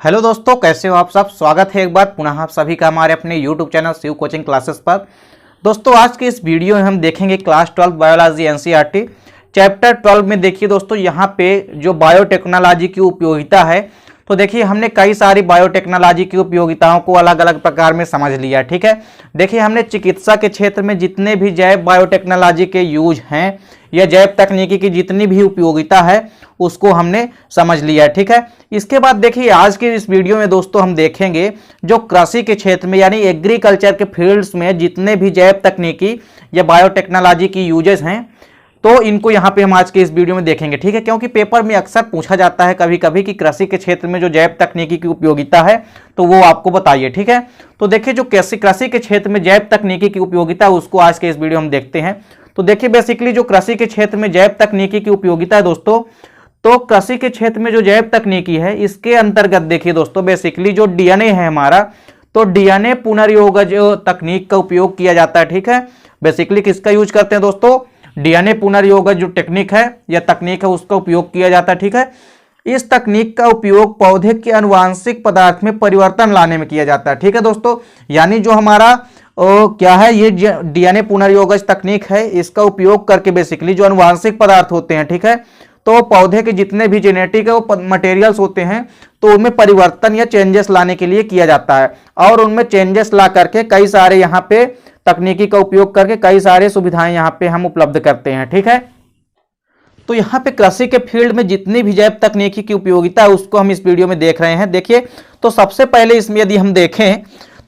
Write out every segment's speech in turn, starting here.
Hello दोस्तों, कैसे हो आप सब। स्वागत है एक बार पुनः आप सभी का हमारे अपने YouTube channel Shiv coaching classes पर। दोस्तों आज के इस वीडियो में हम देखेंगे क्लास 12 बायोलॉजी एनसीईआरटी चैप्टर 12 में। देखिए दोस्तों, यहाँ पे जो बायोटेक्नोलॉजी की उपयोगिता है, तो देखिए हमने कई सारी बायोटेक्नोलॉजी की उपयोगिताओं को अलग अलग प्रकार में समझ लिया। ठीक है, देखिए हमने चिकित्सा के क्षेत्र में जितने भी जैव बायोटेक्नोलॉजी के यूज हैं या जैव तकनीकी की जितनी भी उपयोगिता है उसको हमने समझ लिया। ठीक है, इसके बाद देखिए आज के इस वीडियो में दोस्तों हम देखेंगे जो कृषि के क्षेत्र में यानी एग्रीकल्चर के फील्ड्स में जितने भी जैव तकनीकी या बायोटेक्नोलॉजी की यूजेस हैं, तो इनको यहाँ पे हम आज के इस वीडियो में देखेंगे। ठीक है, क्योंकि पेपर में अक्सर पूछा जाता है कभी कभी कि कृषि के क्षेत्र में जो जैव तकनीकी की उपयोगिता है तो वो आपको बताइए। ठीक है, तो देखिए जो कृषि के क्षेत्र में जैव तकनीकी की उपयोगिता है उसको आज के इस वीडियो में देखते हैं। तो देखिए बेसिकली जो कृषि के क्षेत्र में जैव तकनीकी की उपयोगिता है दोस्तों, तो कृषि के क्षेत्र में जो जैव तकनीकी है इसके अंतर्गत देखिए दोस्तों बेसिकली जो डीएनए है हमारा, तो डीएनए पुनर्योगज तकनीक का उपयोग किया जाता है। ठीक है, बेसिकली किसका यूज करते हैं दोस्तों, डीएनए पुनर्योगज जो टेक्निक है या तकनीक है उसका उपयोग किया जाता है। ठीक है, इस तकनीक का उपयोग पौधे के आनुवांशिक पदार्थ में परिवर्तन लाने में किया जाता है। ठीक है दोस्तों, यानी जो हमारा क्या है ये डीएनए पुनर्योगज तकनीक है, इसका उपयोग करके बेसिकली जो आनुवांशिक पदार्थ होते हैं, ठीक है, तो पौधे के जितने भी जेनेटिक मटेरियल्स होते हैं तो उनमें परिवर्तन या चेंजेस लाने के लिए किया जाता है, और उनमें चेंजेस ला करके कई सारे यहाँ पे तकनीकी का उपयोग करके कई सारे सुविधाएं यहाँ पे हम उपलब्ध करते हैं। ठीक है, तो यहाँ पे कृषि के फील्ड में जितनी भी जैव तकनीकी की उपयोगिता है उसको हम इस वीडियो में देख रहे हैं। देखिए तो सबसे पहले इसमें यदि हम देखें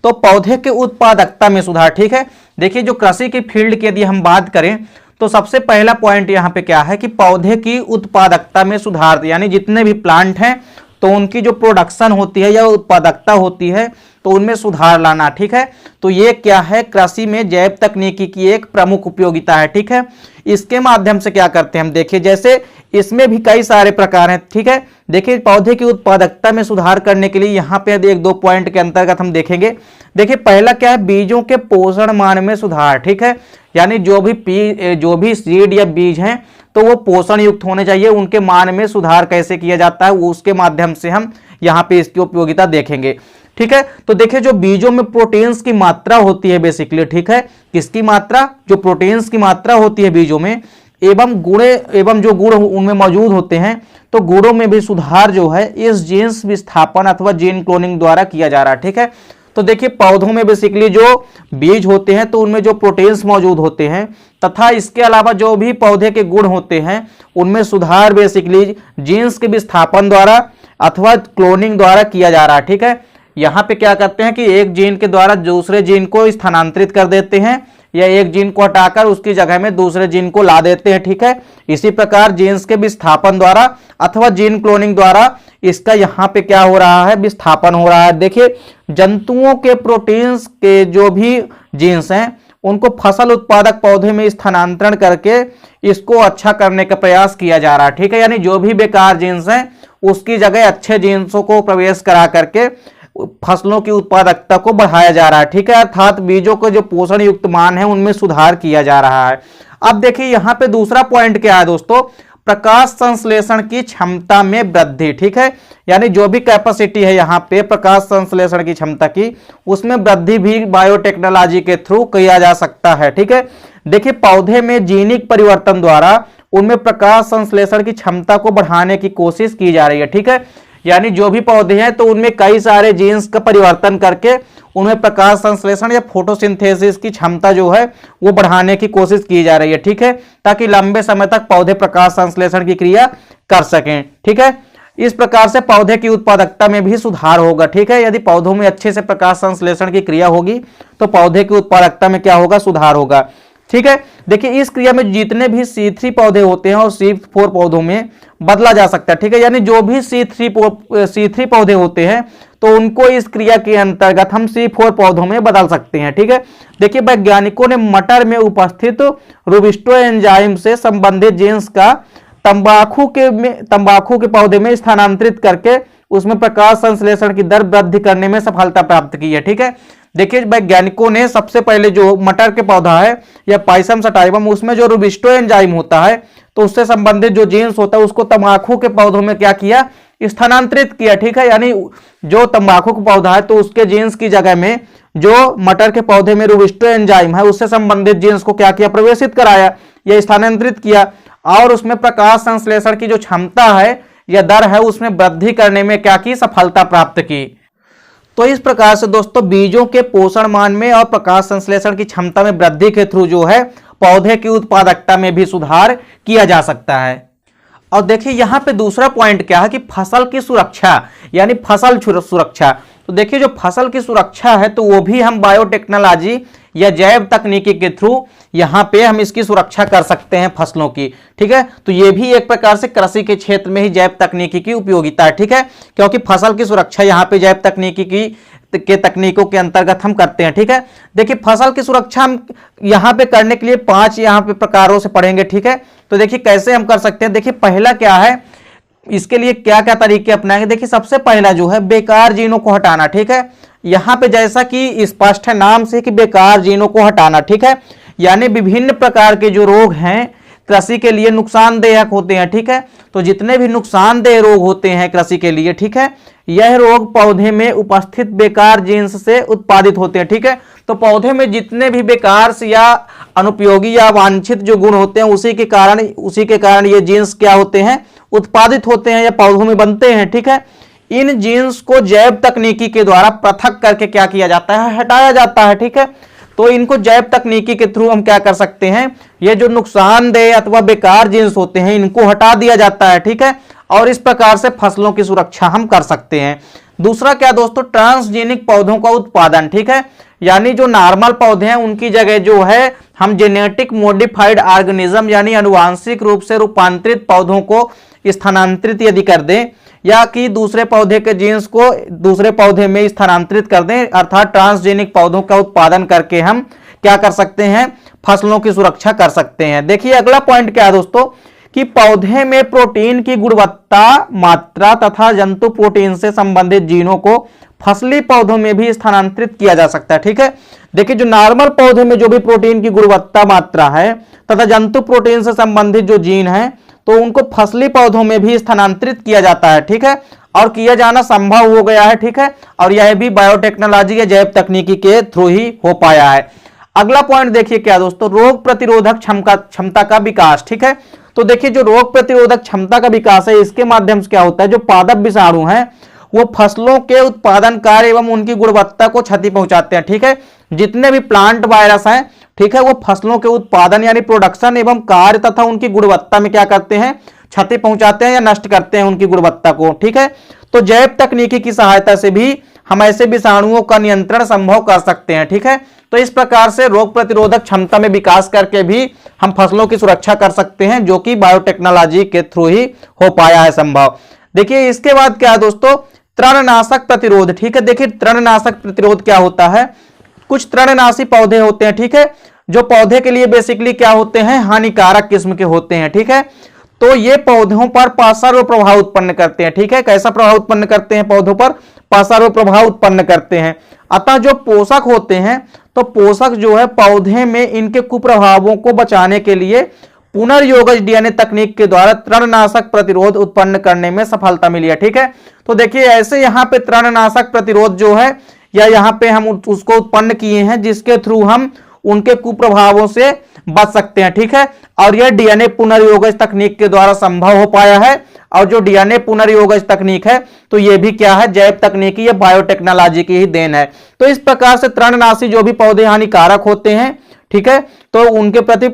तो पौधे के उत्पादकता में सुधार। ठीक है, देखिए जो कृषि की फील्ड की यदि हम बात करें तो सबसे पहला पॉइंट यहाँ पे क्या है कि पौधे की उत्पादकता में सुधार, यानी जितने भी प्लांट हैं तो उनकी जो प्रोडक्शन होती है या उत्पादकता होती है तो उनमें सुधार लाना। ठीक है, तो ये क्या है, कृषि में जैव तकनीकी की एक प्रमुख उपयोगिता है। ठीक है, इसके माध्यम से क्या करते हैं हम देखिए, जैसे इसमें भी कई सारे प्रकार हैं। ठीक है, देखिए पौधे की उत्पादकता में सुधार करने के लिए यहाँ पे एक दो पॉइंट के अंतर्गत हम देखेंगे। देखिए पहला क्या है, बीजों के पोषण मान में सुधार। ठीक है, यानी जो भी सीड या बीज हैं तो वो पोषण युक्त होने चाहिए, उनके मान में सुधार कैसे किया जाता है वो उसके माध्यम से हम यहाँ पे इसकी उपयोगिता देखेंगे। ठीक है, तो देखिए जो बीजों में प्रोटीन्स की मात्रा होती है बेसिकली, ठीक है, किसकी मात्रा, जो प्रोटीन्स की मात्रा होती है बीजों में, एवं जो गुण उनमें मौजूद होते हैं, तो गुणों में भी सुधार जो है इस जीन्स विस्थापन अथवा जीन क्लोनिंग द्वारा किया जा रहा है। ठीक है, तो देखिए पौधों में बेसिकली जो बीज होते हैं तो उनमें जो प्रोटीन्स मौजूद होते हैं तथा इसके अलावा जो भी पौधे के गुण होते हैं उनमें सुधार बेसिकली जीन्स के विस्थापन द्वारा अथवा क्लोनिंग द्वारा किया जा रहा है। ठीक है, यहाँ पे क्या करते हैं कि एक जीन के द्वारा दूसरे जीन को स्थानांतरित कर देते हैं या एक जीन को हटाकर उसकी जगह में दूसरे जीन को ला देते हैं। ठीक है, इसी प्रकार जीन्स के विस्थापन द्वारा अथवा जीन क्लोनिंग द्वारा इसका यहाँ पे क्या हो रहा है, विस्थापन हो रहा है। देखिए जंतुओं के प्रोटीन्स के जो भी जीन्स हैं उनको फसल उत्पादक पौधे में स्थानांतरण करके इसको अच्छा करने का प्रयास किया जा रहा है। ठीक है, यानी जो भी बेकार जीन्स हैं उसकी जगह अच्छे जीन्सों को प्रवेश करा करके फसलों की उत्पादकता को बढ़ाया जा रहा है। ठीक है, अर्थात बीजों के जो पोषण युक्त मान है उनमें सुधार किया जा रहा है। अब देखिए यहाँ पे दूसरा पॉइंट क्या है दोस्तों, प्रकाश संश्लेषण की क्षमता में वृद्धि। ठीक है, यानी जो भी कैपेसिटी है यहाँ पे प्रकाश संश्लेषण की क्षमता की, उसमें वृद्धि भी बायोटेक्नोलॉजी के थ्रू किया जा सकता है। ठीक है, देखिए पौधे में जीनिक परिवर्तन द्वारा उनमें प्रकाश संश्लेषण की क्षमता को बढ़ाने की कोशिश की जा रही है। ठीक है, यानी जो भी पौधे हैं तो उनमें कई सारे जीन्स का परिवर्तन करके उनमें प्रकाश संश्लेषण या फोटोसिंथेसिस की क्षमता जो है वो बढ़ाने की कोशिश की जा रही है। ठीक है, ताकि लंबे समय तक पौधे प्रकाश संश्लेषण की क्रिया कर सकें। ठीक है, इस प्रकार से पौधे की उत्पादकता में भी सुधार होगा। ठीक है, यदि पौधों में अच्छे से प्रकाश संश्लेषण की क्रिया होगी तो पौधे की उत्पादकता में क्या होगा, सुधार होगा। ठीक है, देखिए इस क्रिया में जितने भी C3 पौधे होते हैं और C4 पौधों में बदला जा सकता है। ठीक है, यानी जो भी C3 पौधे होते हैं तो उनको इस क्रिया के अंतर्गत हम C4 पौधों में बदल सकते हैं। ठीक है, देखिए वैज्ञानिकों ने मटर में उपस्थित रूबिस्टो एंजाइम से संबंधित जीन्स का तंबाकू के पौधे में स्थानांतरित करके उसमें प्रकाश संश्लेषण की दर वृद्धि करने में सफलता प्राप्त की है। ठीक है, देखिए वैज्ञानिकों ने सबसे पहले जो मटर के पौधा है या पाइसम सटाइवम उसमें जो रूबिस्टो एंजाइम होता है तो उससे संबंधित जो जीन्स होता है उसको तंबाकू के पौधों में क्या किया, स्थानांतरित किया। ठीक है, यानी जो तंबाकू का पौधा है तो उसके जीन्स की जगह में जो मटर के पौधे में रोबस्टो एंजाइम है उससे संबंधित जीन्स को क्या किया, प्रवेशित कराया या स्थानांतरित किया, और उसमें प्रकाश संश्लेषण की जो क्षमता है या दर है उसमें वृद्धि करने में क्या की, सफलता प्राप्त की। तो इस प्रकार से दोस्तों बीजों के पोषण मान में और प्रकाश संश्लेषण की क्षमता में वृद्धि के थ्रू जो है पौधे की उत्पादकता में भी सुधार किया जा सकता है। और देखिए यहाँ पे दूसरा पॉइंट क्या है कि फसल की सुरक्षा, यानी फसल सुरक्षा। तो देखिए जो फसल की सुरक्षा है तो वो भी हम बायोटेक्नोलॉजी या जैव तकनीकी के थ्रू यहाँ पे हम इसकी सुरक्षा कर सकते हैं फसलों की। ठीक है, तो ये भी एक प्रकार से कृषि के क्षेत्र में ही जैव तकनीकी की उपयोगिता है। ठीक है, क्योंकि फसल की सुरक्षा यहाँ पे जैव तकनीकी के तकनीकों के अंतर्गत हम करते हैं। ठीक है, देखिए फसल की सुरक्षा हम यहाँ पे करने के लिए 5 यहाँ पे प्रकारों से पढ़ेंगे। ठीक है, तो देखिए कैसे हम कर सकते हैं। देखिए पहला क्या है, इसके लिए क्या क्या तरीके अपनाएंगे। देखिए सबसे पहला जो है बेकार जीनों को हटाना। ठीक है, यहाँ पे जैसा कि स्पष्ट है नाम से कि बेकार जीनों को हटाना। ठीक है, यानी विभिन्न प्रकार के जो रोग हैं कृषि के लिए नुकसानदेयक होते हैं। ठीक है, तो जितने भी नुकसानदेह रोग होते हैं कृषि के लिए, ठीक है, यह रोग पौधे में उपस्थित बेकार जीन्स से उत्पादित होते हैं। ठीक है, तो पौधे में जितने भी बेकार या अनुपयोगी या वांछित जो गुण होते हैं उसी के कारण ये जीन्स क्या होते हैं, उत्पादित होते हैं या पौधों में बनते हैं। ठीक है, इन जीन्स को जैव तकनीकी के द्वारा पृथक करके क्या किया जाता है, हटाया जाता है। ठीक है, तो इनको जैव तकनीकी के थ्रू हम क्या कर सकते हैं, ये जो नुकसानदेह अथवा बेकार जीन्स होते हैं इनको हटा दिया जाता है। ठीक है, और इस प्रकार से फसलों की सुरक्षा हम कर सकते हैं। दूसरा क्या दोस्तों, ट्रांसजेनिक पौधों का उत्पादन। ठीक है, यानी जो नॉर्मल पौधे हैं उनकी जगह जो है हम जेनेटिक मॉडिफाइड ऑर्गेनिज्म यानी अनुवांशिक रूप से रूपांतरित पौधों को स्थानांतरित यदि कर दें या कि दूसरे पौधे के जीन्स को दूसरे पौधे में स्थानांतरित कर दें, अर्थात ट्रांसजेनिक पौधों का उत्पादन करके हम क्या कर सकते हैं, फसलों की सुरक्षा कर सकते हैं। देखिए अगला पॉइंट क्या है दोस्तों कि पौधे में प्रोटीन की गुणवत्ता, मात्रा तथा जंतु प्रोटीन से संबंधित जीनों को फसली पौधों में भी स्थानांतरित किया जा सकता है। ठीक है, देखिए जो नॉर्मल पौधे में जो भी प्रोटीन की गुणवत्ता, मात्रा है तथा जंतु प्रोटीन से संबंधित जो जीन है तो उनको फसली पौधों में भी स्थानांतरित किया जाता है। ठीक है, और किया जाना संभव हो गया है। ठीक है, और यह भी बायोटेक्नोलॉजी या जैव तकनीकी के थ्रू ही हो पाया है। अगला पॉइंट देखिए क्या दोस्तों, रोग प्रतिरोधक क्षमता का विकास। ठीक है, तो देखिए जो रोग प्रतिरोधक क्षमता का विकास है इसके माध्यम से क्या होता है, जो पादप विषाणु हैं वो फसलों के उत्पादन कार्य एवं उनकी गुणवत्ता को क्षति पहुंचाते हैं। ठीक है, जितने भी प्लांट वायरस हैं, ठीक है, वो फसलों के उत्पादन यानी प्रोडक्शन एवं कार्य तथा उनकी गुणवत्ता में क्या करते हैं, क्षति पहुंचाते हैं या नष्ट करते हैं उनकी गुणवत्ता को। ठीक है, तो जैव तकनीकी की सहायता से भी हम ऐसे विषाणुओं का नियंत्रण संभव कर सकते हैं। ठीक है, तो इस प्रकार से रोग प्रतिरोधक क्षमता में विकास करके भी हम फसलों की सुरक्षा कर सकते हैं, जो कि बायोटेक्नोलॉजी के थ्रू ही हो पाया है संभव। देखिए इसके बाद क्या है दोस्तों, तृणनाशक प्रतिरोध। ठीक है, देखिए तृणनाशक प्रतिरोध क्या होता है, कुछ तृणनाशी पौधे होते हैं। ठीक है, जो पौधे के लिए बेसिकली क्या होते हैं, हानिकारक किस्म के होते हैं। ठीक है, तो ये पौधों पर पार्श्व प्रभाव उत्पन्न करते हैं। ठीक है, कैसा प्रभाव उत्पन्न करते हैं, पौधों पर पार्श्व प्रभाव उत्पन्न करते हैं। अतः जो पोषक होते हैं तो पोषक जो है पौधे में इनके कुप्रभावों को बचाने के लिए पुनर्योगज डीएनए तकनीक के द्वारा तृणनाशक प्रतिरोध उत्पन्न करने में सफलता मिली है। ठीक है, तो देखिए ऐसे यहाँ पे तृणनाशक प्रतिरोध जो है या यहाँ पे हम उसको उत्पन्न किए हैं जिसके थ्रू हम उनके कुप्रभावों से बच सकते हैं। ठीक है, और यह डीएनए पुनर्योगज तकनीक के द्वारा संभव हो पाया है। और जो डीएनए पुनर्योगज तकनीक है तो यह भी क्या है, जैव तकनीकी या बायोटेक्नोलॉजी की ही देन है। तो इस प्रकार से तृणनाशी जो भी पौधे हानिकारक होते हैं, ठीक है, तो उनके प्रति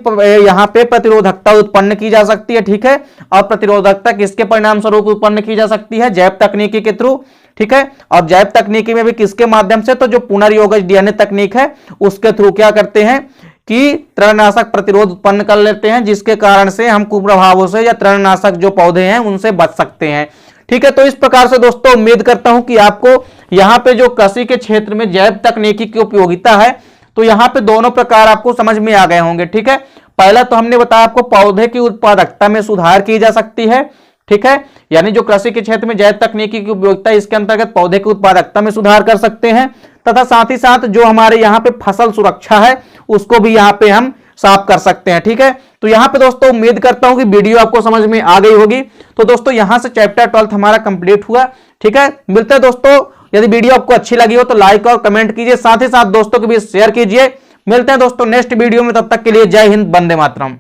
यहाँ पे प्रतिरोधकता उत्पन्न की जा सकती है। ठीक है, और प्रतिरोधकता किसके परिणाम स्वरूप उत्पन्न की जा सकती है, जैव तकनीकी के थ्रू। ठीक है, और जैव तकनीकी में भी किसके माध्यम से, तो जो पुनर्योगज डीएनए तकनीक है उसके थ्रू क्या करते हैं कि तृणनाशक प्रतिरोध उत्पन्न कर लेते हैं, जिसके कारण से हम कुप्रभावों से या तृणनाशक जो पौधे हैं उनसे बच सकते हैं। ठीक है, तो इस प्रकार से दोस्तों उम्मीद करता हूं कि आपको यहाँ पे जो कृषि के क्षेत्र में जैव तकनीकी की उपयोगिता है तो यहाँ पे दोनों प्रकार आपको समझ में आ गए होंगे। ठीक है, पहला तो हमने बताया आपको पौधे की उत्पादकता में सुधार की जा सकती है। ठीक है, यानी जो कृषि के क्षेत्र में जैव तकनीकी की उपयोगिता इसके अंतर्गत पौधे की उत्पादकता में सुधार कर सकते हैं, तथा साथ ही साथ जो हमारे यहाँ पे फसल सुरक्षा है उसको भी यहाँ पे हम साफ कर सकते हैं। ठीक है, तो यहां पे दोस्तों उम्मीद करता हूं कि वीडियो आपको समझ में आ गई होगी। तो दोस्तों यहां से चैप्टर 12 हमारा कंप्लीट हुआ। ठीक है, मिलते हैं दोस्तों। यदि वीडियो आपको अच्छी लगी हो तो लाइक और कमेंट कीजिए, साथ ही साथ दोस्तों के बीच शेयर कीजिए। मिलते हैं दोस्तों नेक्स्ट वीडियो में, तब तक के लिए जय हिंद, वंदे मातरम।